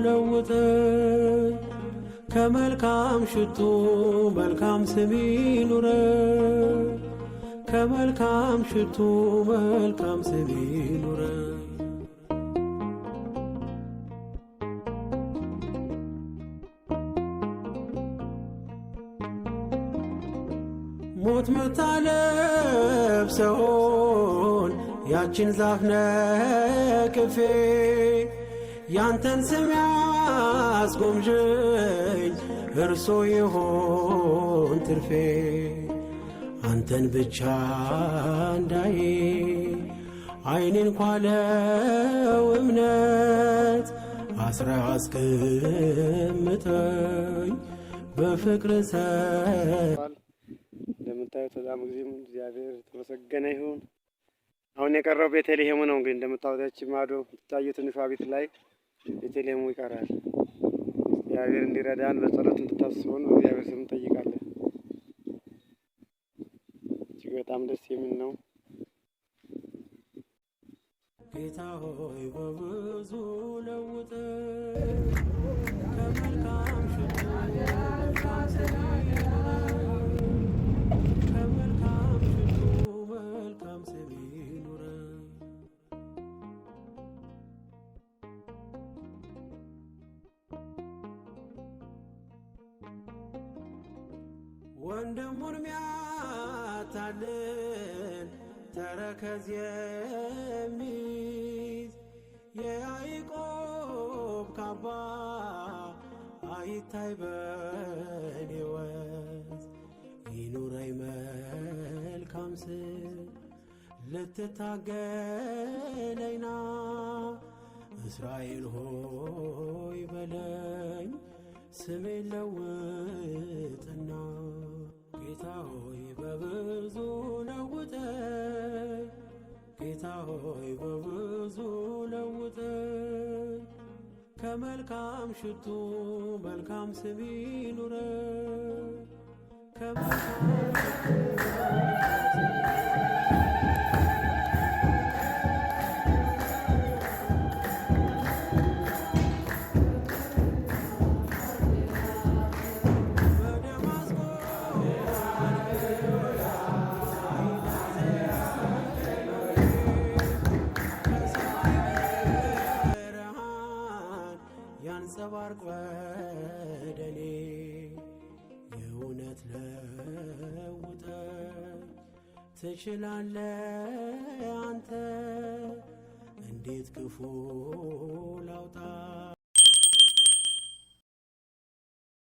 ለውጠኝ ከመልካም ሽቱ መልካም ስም ይኑረኝ ከመልካም ሽቱ መልካም ስም ይኑረኝ ሞት ምታለብሰውን ያችን ዛፍ ነቅፌ ያንተን ስም ያስጎምዠኝ እርሶ ይሆን ትርፌ አንተን ብቻ እንዳይ ዓይኔን ኳለው እምነት አስራ አስቀምጠኝ በፍቅር እንደምታዩት በጣም ጊዜም እግዚአብሔር ተመሰገነ ይሁን። አሁን የቀረው ቤተልሔሙ ነው። እንግዲህ እንደምታዩት ማዶ ታየው ትንሿ ቤት ላይ ቤተልሔሙ ይቀራል። እግዚአብሔር እንዲረዳን በጸሎት እንድታስቡን እግዚአብሔር ስም እንጠይቃለን። እጅግ በጣም ደስ የሚል ነው። ጌታ ሆይ በብዙ ለውጠኝ ከመልካም ሽቱ መልካም ስም ከመልካም ሽቱ መልካም ስም ይኑረኝ ወንድሙን ሚያታልል ተረከዝ የሚይዝ የያዕቆብ ካባ አይታይ በኔ ወዝ ይኑረኝ መልካም ስም ልትታገለኝና እስራኤል ሆይ በለኝ ስሜን ለውጥና ጌታ ሆይ በብዙ ለውጠኝ ጌታ ሆይ በብዙ ለውጠኝ ከመልካም ሽቱ መልካም ስም ይኑረኝ ከመልካም ያንጸባርቅ ወደኔ የእውነት ለውጠኝ ትችላለህ አንተ እንዴት ክፉ ላውጣ